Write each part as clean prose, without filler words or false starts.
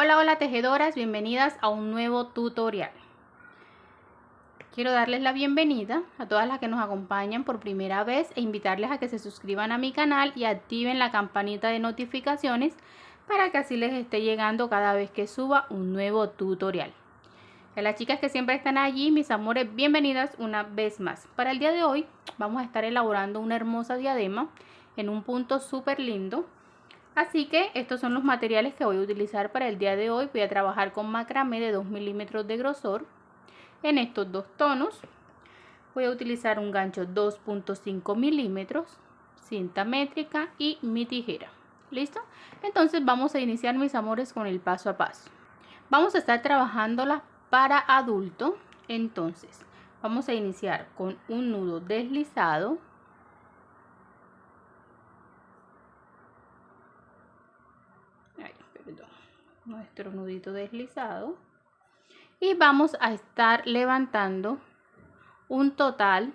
Hola, hola tejedoras, bienvenidas a un nuevo tutorial. Quiero darles la bienvenida a todas las que nos acompañan por primera vez e invitarles a que se suscriban a mi canal y activen la campanita de notificaciones para que así les esté llegando cada vez que suba un nuevo tutorial. A las chicas que siempre están allí, mis amores, bienvenidas una vez más. Para el día de hoy vamos a estar elaborando una hermosa diadema en un punto súper lindo. Así que estos son los materiales que voy a utilizar para el día de hoy. Voy a trabajar con macramé de 2 milímetros de grosor en estos dos tonos. Voy a utilizar un gancho 2.5 milímetros, cinta métrica y mi tijera. ¿Listo? Entonces vamos a iniciar, mis amores, con el paso a paso. Vamos a estar trabajándola para adulto. Entonces vamos a iniciar con un nudo deslizado. Nuestro nudito deslizado y vamos a estar levantando un total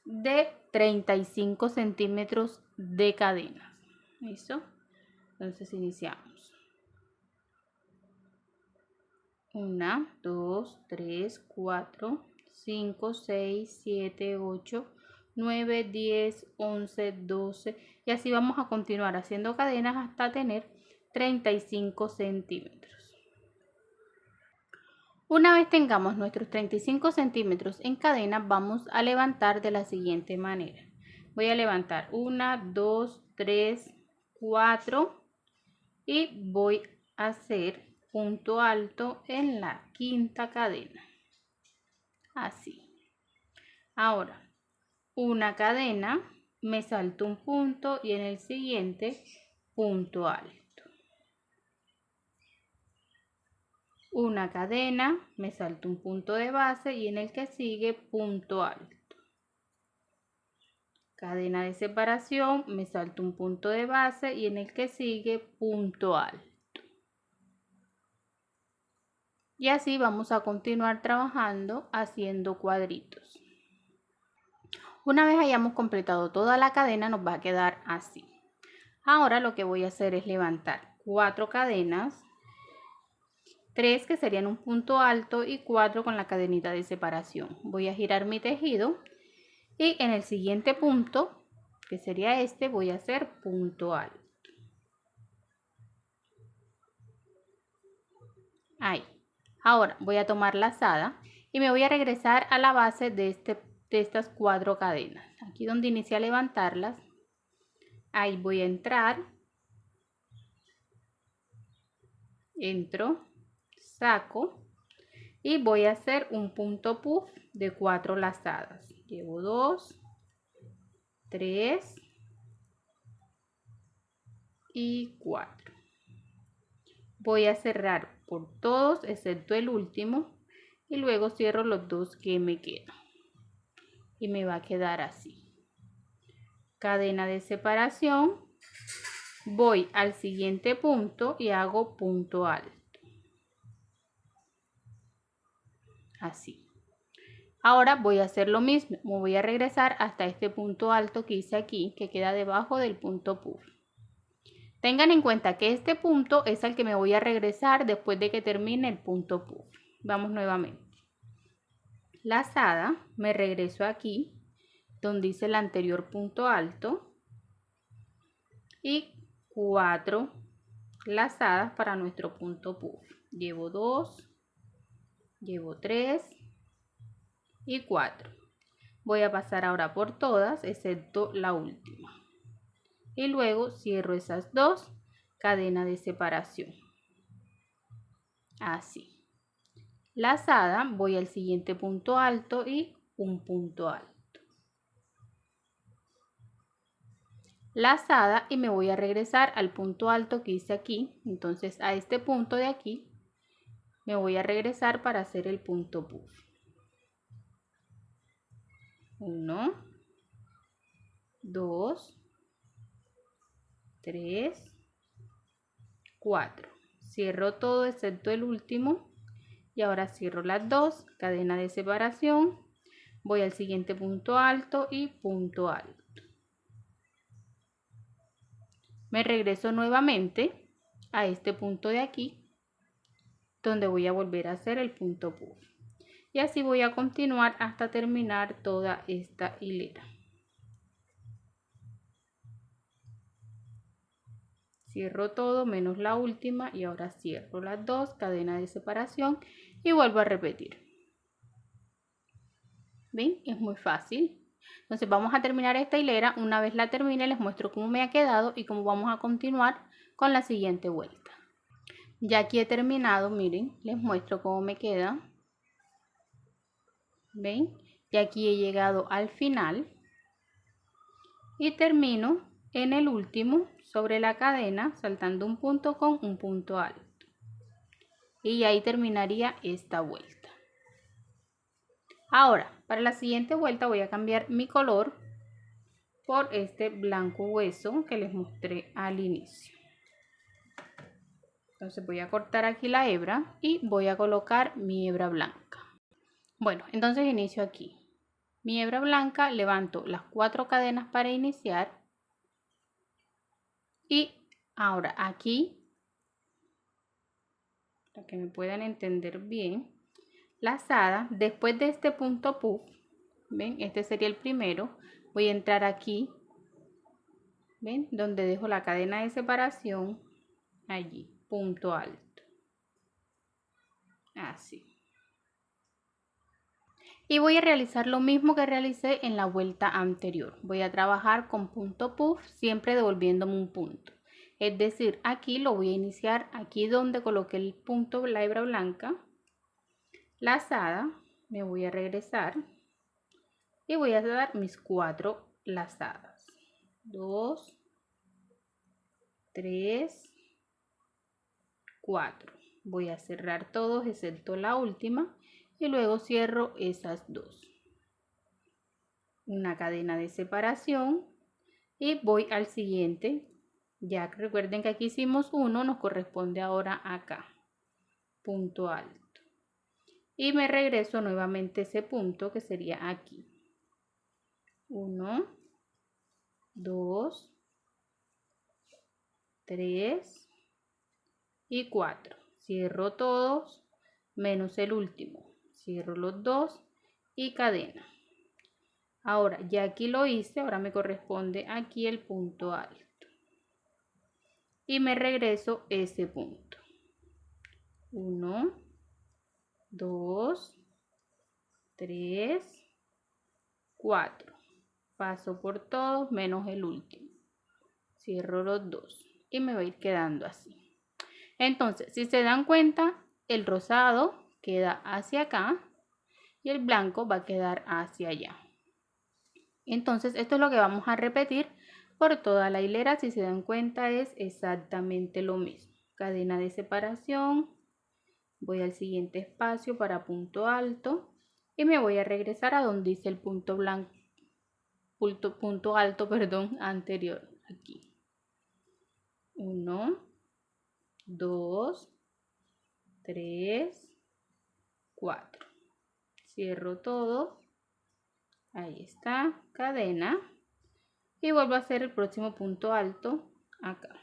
de 35 centímetros de cadenas. ¿Listo? Entonces iniciamos. 1, 2, 3, 4, 5, 6, 7, 8, 9, 10, 11, 12 y así vamos a continuar haciendo cadenas hasta tener 35 centímetros. Una vez tengamos nuestros 35 centímetros en cadena, vamos a levantar de la siguiente manera. Voy a levantar 1, 2, 3, 4 y voy a hacer punto alto en la quinta cadena. Así. Ahora, una cadena, me salto un punto y en el siguiente punto alto. Una cadena, me salto un punto de base y en el que sigue punto alto. Cadena de separación, me salto un punto de base y en el que sigue punto alto. Y así vamos a continuar trabajando haciendo cuadritos. Una vez hayamos completado toda la cadena nos va a quedar así. Ahora lo que voy a hacer es levantar 4 cadenas. 3 que serían un punto alto y 4 con la cadenita de separación. Voy a girar mi tejido y en el siguiente punto, que sería este, voy a hacer punto alto. Ahí. Ahora voy a tomar lazada y me voy a regresar a la base de estas 4 cadenas. Aquí donde inicié a levantarlas, ahí voy a entrar, entro, saco y voy a hacer un punto puff de 4 lazadas. Llevo 2, 3 y 4. Voy a cerrar por todos excepto el último y luego cierro los 2 que me quedan y me va a quedar así. Cadena de separación, voy al siguiente punto y hago punto alto. Así. Ahora voy a hacer lo mismo, me voy a regresar hasta este punto alto que hice aquí, que queda debajo del punto puff. Tengan en cuenta que este punto es al que me voy a regresar después de que termine el punto puff. Vamos nuevamente. Lazada, me regreso aquí, donde hice el anterior punto alto. Y 4 lazadas para nuestro punto puff. Llevo 2, llevo 3 y 4. Voy a pasar ahora por todas excepto la última y luego cierro esas 2 cadenas de separación. Así. Lazada, voy al siguiente punto alto y un punto alto. Lazada y me voy a regresar al punto alto que hice aquí. Entonces a este punto de aquí me voy a regresar para hacer el punto puff. 1, 2, 3, 4. Cierro todo excepto el último y ahora cierro las 2 cadenas de separación. Voy al siguiente punto alto y punto alto. Me regreso nuevamente a este punto de aquí, donde voy a volver a hacer el punto puff. Y así voy a continuar hasta terminar toda esta hilera. Cierro todo menos la última y ahora cierro las dos, cadena de separación y vuelvo a repetir. ¿Ven? Es muy fácil. Entonces vamos a terminar esta hilera. Una vez la termine les muestro cómo me ha quedado y cómo vamos a continuar con la siguiente vuelta. Ya aquí he terminado, miren, les muestro cómo me queda. ¿Ven? Y aquí he llegado al final y termino en el último sobre la cadena saltando un punto con un punto alto. Y ahí terminaría esta vuelta. Ahora, para la siguiente vuelta voy a cambiar mi color por este blanco hueso que les mostré al inicio. Entonces voy a cortar aquí la hebra y voy a colocar mi hebra blanca. Bueno, entonces inicio aquí. Mi hebra blanca, levanto las 4 cadenas para iniciar. Y ahora aquí, para que me puedan entender bien, lazada, después de este punto puff, ven, este sería el primero, voy a entrar aquí, ven, donde dejo la cadena de separación, allí, punto alto, así. Y voy a realizar lo mismo que realicé en la vuelta anterior. Voy a trabajar con punto puff, siempre devolviéndome un punto. Es decir, aquí lo voy a iniciar aquí donde coloqué el punto, la hebra blanca, lazada, me voy a regresar y voy a dar mis 4 lazadas. 2, 3, 4. Voy a cerrar todos excepto la última y luego cierro esas dos. Una cadena de separación y voy al siguiente. Ya recuerden que aquí hicimos uno, nos corresponde ahora acá, punto alto. Y me regreso nuevamente a ese punto que sería aquí. 1, 2, 3 y 4. Cierro todos menos el último. Cierro los dos y cadena. Ahora ya aquí lo hice, ahora me corresponde aquí el punto alto. Y me regreso ese punto. 1, 2, 3, 4. Paso por todos menos el último. Cierro los dos y me va a ir quedando así. Entonces, si se dan cuenta, el rosado queda hacia acá y el blanco va a quedar hacia allá. Entonces, esto es lo que vamos a repetir por toda la hilera. Si se dan cuenta, es exactamente lo mismo. Cadena de separación, voy al siguiente espacio para punto alto y me voy a regresar a donde hice el punto blanco, punto alto, perdón, anterior, aquí. 1, 2, 3, 4. Cierro todo. Ahí está, cadena. Y vuelvo a hacer el próximo punto alto acá.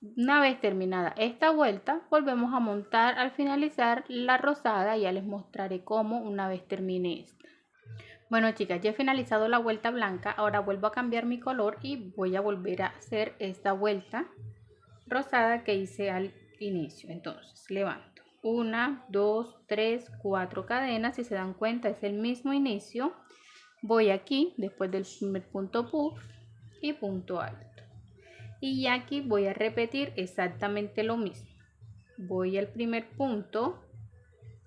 Una vez terminada esta vuelta, volvemos a montar al finalizar la rosada. Ya les mostraré cómo una vez termine esta. Bueno, chicas, ya he finalizado la vuelta blanca. Ahora vuelvo a cambiar mi color y voy a volver a hacer esta vuelta rosada que hice al inicio. Entonces levanto 1, 2, 3, 4 cadenas. Si se dan cuenta, es el mismo inicio. Voy aquí después del primer punto puff y punto alto. Y aquí voy a repetir exactamente lo mismo. Voy al primer punto,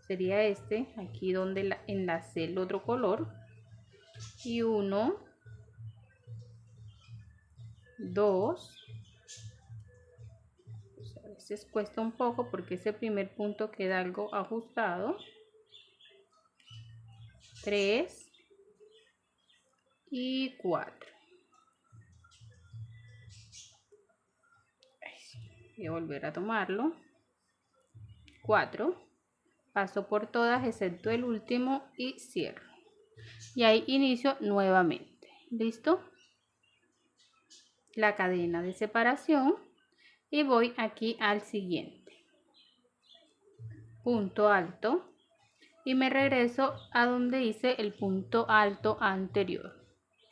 sería este, aquí donde enlacé el otro color. Y 1, 2, a veces cuesta un poco porque ese primer punto queda algo ajustado. 3 y 4. Voy a volver a tomarlo. 4. Paso por todas excepto el último y cierro. Y ahí inicio nuevamente. ¿Listo? la cadena de separación y voy aquí al siguiente punto alto y me regreso a donde hice el punto alto anterior,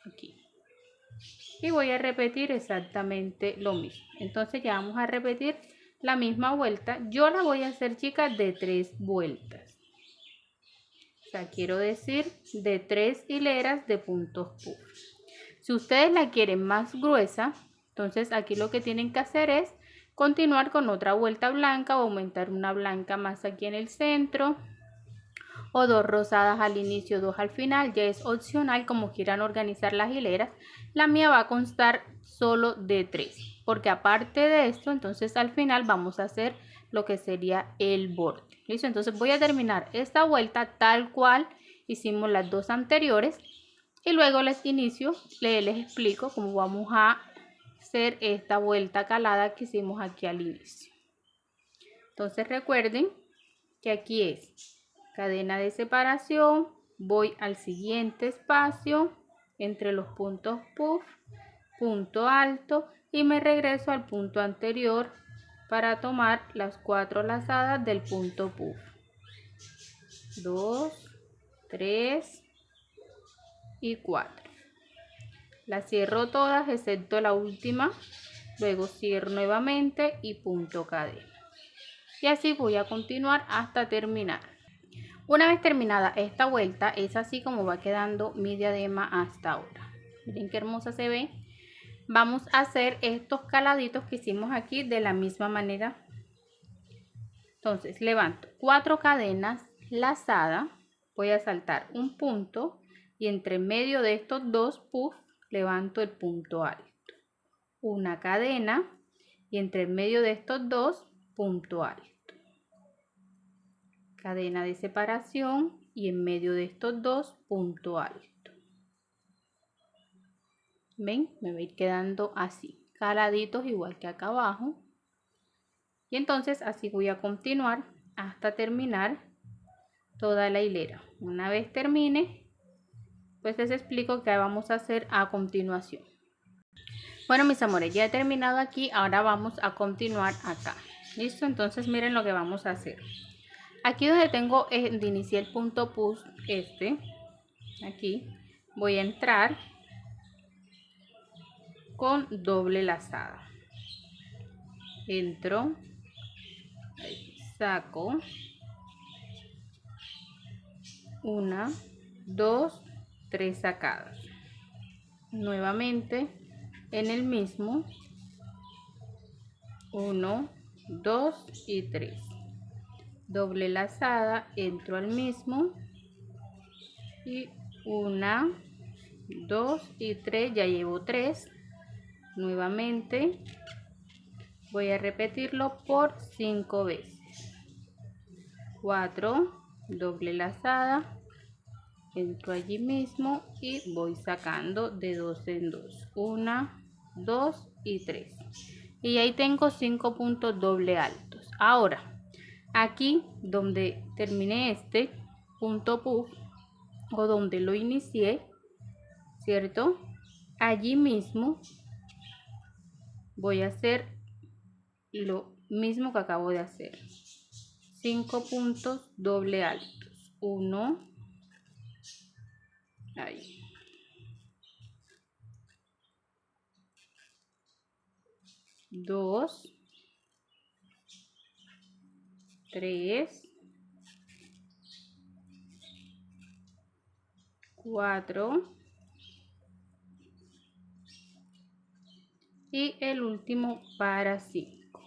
aquí, y voy a repetir exactamente lo mismo. Entonces ya vamos a repetir la misma vuelta. Yo la voy a hacer, chicas, de 3 vueltas, o sea, quiero decir de 3 hileras de puntos puff. Si ustedes la quieren más gruesa, entonces aquí lo que tienen que hacer es continuar con otra vuelta blanca o aumentar una blanca más aquí en el centro, o 2 rosadas al inicio, 2 al final. Ya es opcional como quieran organizar las hileras. La mía va a constar solo de 3, porque aparte de esto, entonces al final vamos a hacer lo que sería el borde. ¿Listo? Entonces voy a terminar esta vuelta tal cual hicimos las 2 anteriores y luego les explico cómo vamos a hacer esta vuelta calada que hicimos aquí al inicio. Entonces recuerden que aquí es cadena de separación, voy al siguiente espacio entre los puntos puff, punto alto y me regreso al punto anterior para tomar las 4 lazadas del punto puff. 2, 3 y 4. Las cierro todas excepto la última, luego cierro nuevamente y punto cadena. Y así voy a continuar hasta terminar. Una vez terminada esta vuelta, es así como va quedando mi diadema hasta ahora. Miren qué hermosa se ve. Vamos a hacer estos caladitos que hicimos aquí de la misma manera. Entonces levanto 4 cadenas lazadas, voy a saltar un punto y entre medio de estos 2 puff levanto el punto alto. Una cadena y entre medio de estos 2 punto alto. Cadena de separación y en medio de estos 2 punto alto. ¿Ven? Me va a ir quedando así, caladitos igual que acá abajo. Y entonces así voy a continuar hasta terminar toda la hilera. Una vez termine, pues les explico qué vamos a hacer a continuación. Bueno, mis amores, ya he terminado aquí. Ahora vamos a continuar acá. ¿Listo? Entonces miren lo que vamos a hacer. Aquí donde tengo de inicié el punto push, aquí voy a entrar con doble lazada. Entro, ahí, saco 1, 2, 3 sacadas. Nuevamente en el mismo 1, 2 y 3. Doble lazada, entro al mismo y 1, 2 y 3, ya llevo 3. Nuevamente voy a repetirlo por 5 veces. 4, doble lazada, entro allí mismo y voy sacando de 2 en 2. 1, 2 y 3. Y ahí tengo 5 puntos doble altos. Ahora, aquí donde terminé este punto puff o donde lo inicié, ¿cierto? Allí mismo voy a hacer lo mismo que acabo de hacer. 5 puntos doble altos. 1, ahí. 2, 3, 4 y el último para 5.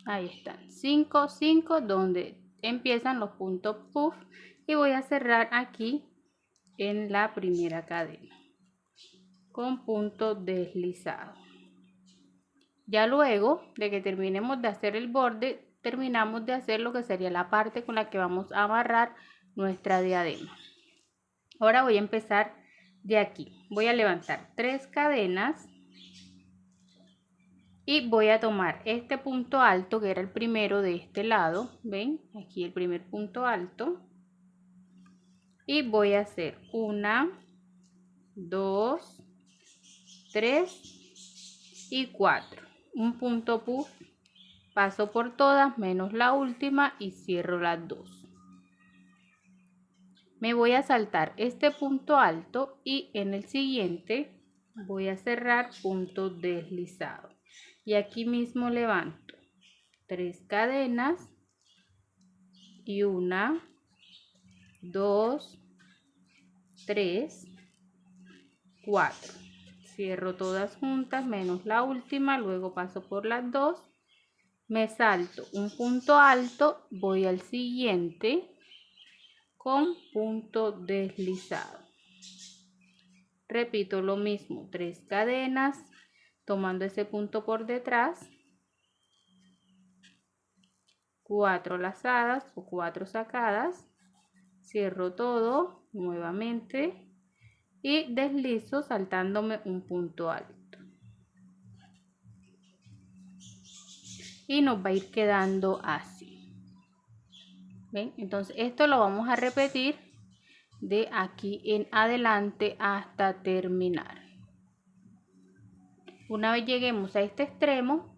Ahí están, 5, 5 donde empiezan los puntos puff y voy a cerrar aquí en la primera cadena con punto deslizado. Ya luego de que terminemos de hacer el borde, terminamos de hacer lo que sería la parte con la que vamos a amarrar nuestra diadema. Ahora voy a empezar de aquí. Voy a levantar 3 cadenas y voy a tomar este punto alto que era el primero de este lado. ¿Ven? Aquí el primer punto alto. Y voy a hacer 1, 2, 3 y 4. Un punto puff, paso por todas menos la última y cierro las dos. Me voy a saltar este punto alto y en el siguiente voy a cerrar punto deslizado. Y aquí mismo levanto 3 cadenas y 1, 2, 3, 4. Cierro todas juntas menos la última, luego paso por las dos, me salto un punto alto, voy al siguiente con punto deslizado. Repito lo mismo, 3 cadenas, tomando ese punto por detrás, 4 lazadas o 4 sacadas, cierro todo nuevamente y deslizo saltándome un punto alto. Y nos va a ir quedando así. ¿Ven? Entonces esto lo vamos a repetir de aquí en adelante hasta terminar. Una vez lleguemos a este extremo,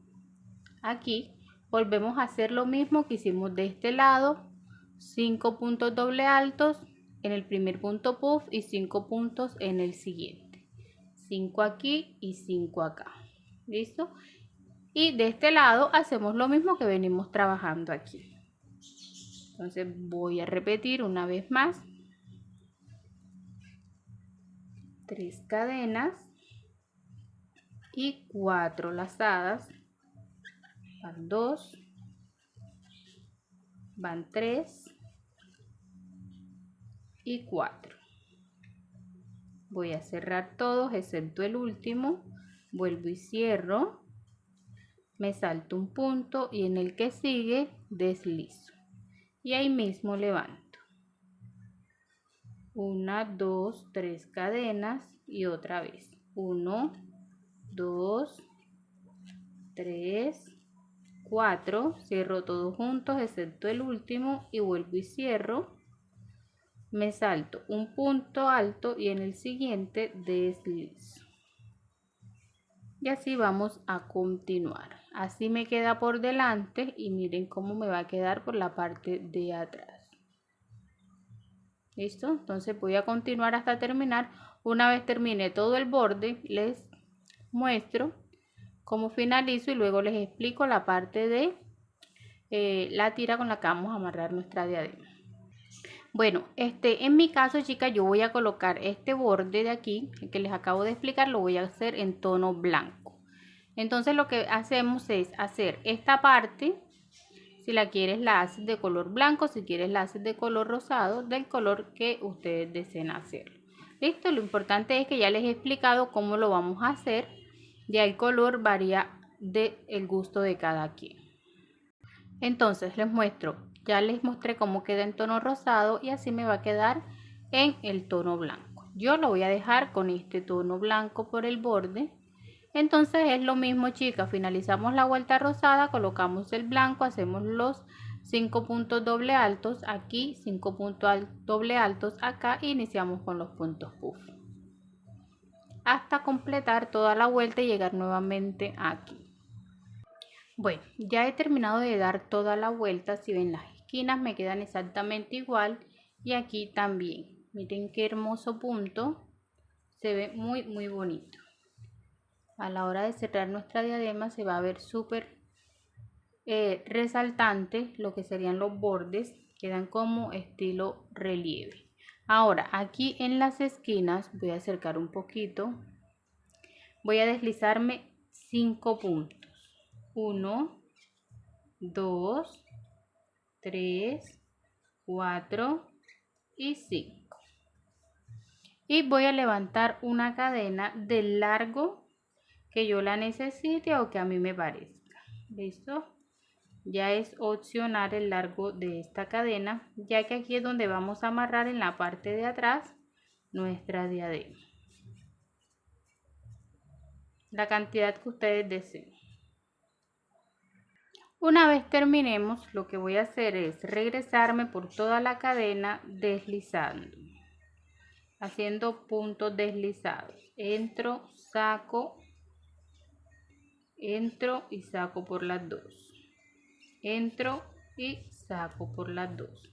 aquí volvemos a hacer lo mismo que hicimos de este lado, 5 puntos doble altos en el primer punto puff y 5 puntos en el siguiente, 5 aquí y 5 acá. ¿Listo? Y de este lado hacemos lo mismo que venimos trabajando aquí. Entonces voy a repetir una vez más, 3 cadenas y 4 lazadas, van 2, van 3 y 4. Voy a cerrar todos excepto el último, vuelvo y cierro, me salto un punto y en el que sigue deslizo y ahí mismo levanto 1, 2, 3 cadenas y otra vez 1, 2, 3, 4, cierro todos juntos excepto el último y vuelvo y cierro, me salto un punto alto y en el siguiente deslizo. Y así vamos a continuar. Así me queda por delante y miren cómo me va a quedar por la parte de atrás. ¿Listo? Entonces voy a continuar hasta terminar. Una vez termine todo el borde, les muestro cómo finalizo y luego les explico la parte de la tira con la que vamos a amarrar nuestra diadema. Bueno, en mi caso, chicas, yo voy a colocar este borde de aquí, el que les acabo de explicar, lo voy a hacer en tono blanco. Entonces lo que hacemos es hacer esta parte, si la quieres la haces de color blanco, si quieres la haces de color rosado, del color que ustedes deseen hacer. Listo, lo importante es que ya les he explicado cómo lo vamos a hacer, ya el color varía del gusto de cada quien. Entonces les muestro, ya les mostré cómo queda en tono rosado y así me va a quedar en el tono blanco. Yo lo voy a dejar con este tono blanco por el borde. Entonces es lo mismo, chicas, finalizamos la vuelta rosada, colocamos el blanco, hacemos los 5 puntos doble altos aquí, 5 puntos doble altos acá e iniciamos con los puntos puff hasta completar toda la vuelta y llegar nuevamente aquí. Bueno, ya he terminado de dar toda la vuelta. Si ven, las esquinas me quedan exactamente igual y aquí también. Miren qué hermoso punto, se ve muy bonito. A la hora de cerrar nuestra diadema se va a ver súper resaltante lo que serían los bordes, quedan como estilo relieve. Ahora aquí en las esquinas voy a acercar un poquito, voy a deslizarme 5 puntos, 1, 2, 3, 4 y 5. Y voy a levantar una cadena del largo que yo la necesite o que a mí me parezca. ¿Listo? Ya es opcional el largo de esta cadena, ya que aquí es donde vamos a amarrar en la parte de atrás nuestra diadema. La cantidad que ustedes deseen. Una vez terminemos, lo que voy a hacer es regresarme por toda la cadena deslizando. haciendo puntos deslizados. Entro, saco, entro y saco por las dos. Entro y saco por las dos.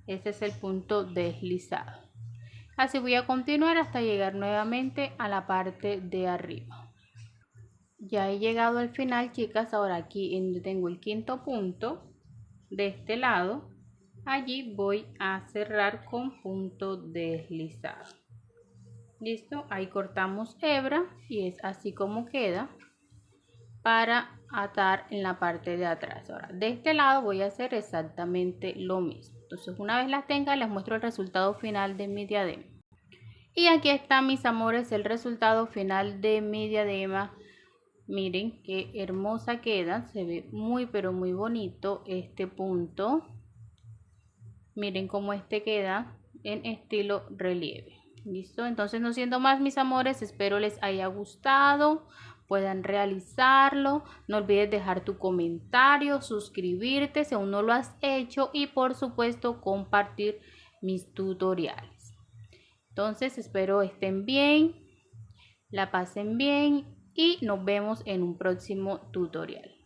Este es el punto deslizado. Así voy a continuar hasta llegar nuevamente a la parte de arriba. Ya he llegado al final, chicas. Ahora aquí en donde tengo el quinto punto de este lado, allí voy a cerrar con punto deslizado. Listo, ahí cortamos hebra y es así como queda para atar en la parte de atrás. Ahora de este lado voy a hacer exactamente lo mismo. Entonces una vez las tenga les muestro el resultado final de mi diadema. Y aquí está, mis amores, el resultado final de mi diadema. Miren qué hermosa queda, se ve muy pero muy bonito este punto. Miren cómo este queda en estilo relieve. Listo, entonces no siendo más, mis amores, espero les haya gustado, puedan realizarlo. No olvides dejar tu comentario, suscribirte si aún no lo has hecho y por supuesto compartir mis tutoriales. Entonces espero estén bien, la pasen bien y nos vemos en un próximo tutorial.